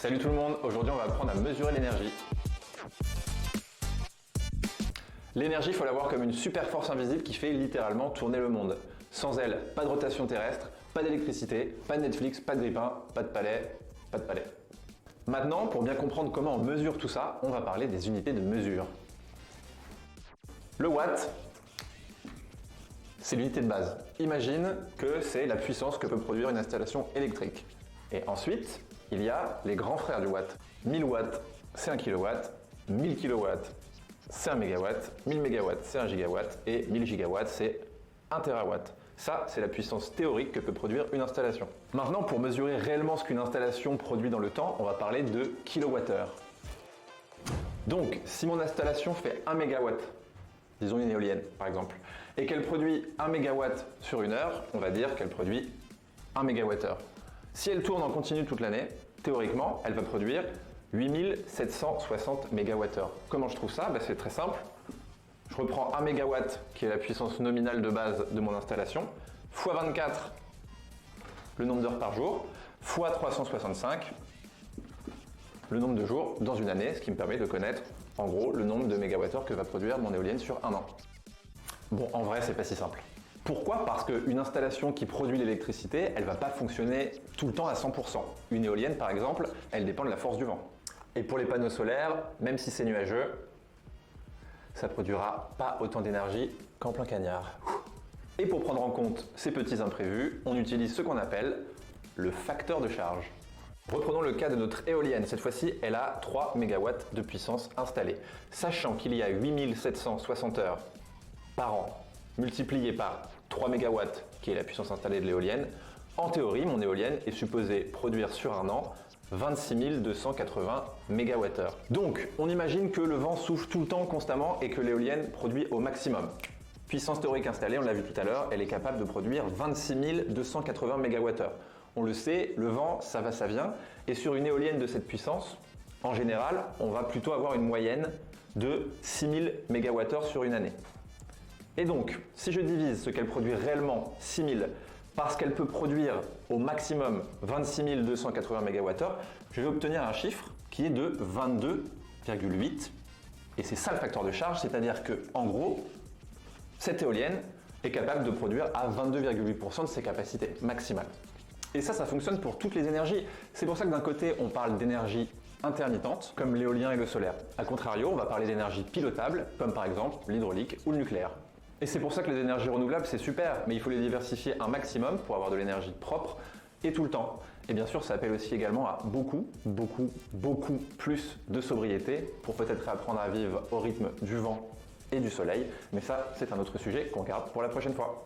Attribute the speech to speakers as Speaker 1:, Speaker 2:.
Speaker 1: Salut tout le monde, aujourd'hui on va apprendre à mesurer l'énergie. L'énergie, il faut la voir comme une super force invisible qui fait littéralement tourner le monde. Sans elle, pas de rotation terrestre, pas d'électricité, pas de Netflix, pas de grippin, pas de palais, pas de palais. Maintenant, pour bien comprendre comment on mesure tout ça, on va parler des unités de mesure. Le watt, c'est l'unité de base. Imagine que c'est la puissance que peut produire une installation électrique. Et ensuite, il y a les grands frères du watt. 1000 watts, c'est 1 kW, 1000 kW, c'est 1 MW, 1000 MW, c'est 1 gigawatt, et 1000 gigawatts, c'est 1 terawatt. Ça, c'est la puissance théorique que peut produire une installation. Maintenant, pour mesurer réellement ce qu'une installation produit dans le temps, on va parler de kilowattheure. Donc, si mon installation fait 1 MW, disons une éolienne par exemple, et qu'elle produit 1 MW sur une heure, on va dire qu'elle produit 1 MWh. Si elle tourne en continu toute l'année, théoriquement, elle va produire 8760 MWh. Comment je trouve ça? C'est très simple. Je reprends 1 MW, qui est la puissance nominale de base de mon installation, fois 24, le nombre d'heures par jour, fois 365, le nombre de jours dans une année, ce qui me permet de connaître, en gros, le nombre de mégawattheures que va produire mon éolienne sur un an. Bon, en vrai, c'est pas si simple. Pourquoi? Parce qu'une installation qui produit l'électricité, elle va pas fonctionner tout le temps à 100%. Une éolienne, par exemple, elle dépend de la force du vent. Et pour les panneaux solaires, même si c'est nuageux, ça produira pas autant d'énergie qu'en plein cagnard. Et pour prendre en compte ces petits imprévus, on utilise ce qu'on appelle le facteur de charge. Reprenons le cas de notre éolienne. Cette fois-ci, elle a 3 MW de puissance installée. Sachant qu'il y a 8760 heures par an multiplié par 3 MW, qui est la puissance installée de l'éolienne, en théorie, mon éolienne est supposée produire sur un an 26 280 MWh. Donc, on imagine que le vent souffle tout le temps constamment et que l'éolienne produit au maximum. Puissance théorique installée, on l'a vu tout à l'heure, elle est capable de produire 26 280 MWh. On le sait, le vent, ça va, ça vient, et sur une éolienne de cette puissance, en général, on va plutôt avoir une moyenne de 6000 MWh sur une année. Et donc, si je divise ce qu'elle produit réellement, 6000, parce qu'elle peut produire au maximum 26 280 MWh, je vais obtenir un chiffre qui est de 22,8. Et c'est ça le facteur de charge, c'est-à-dire que, en gros, cette éolienne est capable de produire à 22,8% de ses capacités maximales. Et ça fonctionne pour toutes les énergies. C'est pour ça que d'un côté, on parle d'énergie intermittente, comme l'éolien et le solaire. A contrario, on va parler d'énergie pilotable, comme par exemple l'hydraulique ou le nucléaire. Et c'est pour ça que les énergies renouvelables, c'est super, mais il faut les diversifier un maximum pour avoir de l'énergie propre et tout le temps. Et bien sûr, ça appelle aussi également à beaucoup plus de sobriété pour peut-être réapprendre à vivre au rythme du vent et du soleil. Mais ça, c'est un autre sujet qu'on garde pour la prochaine fois.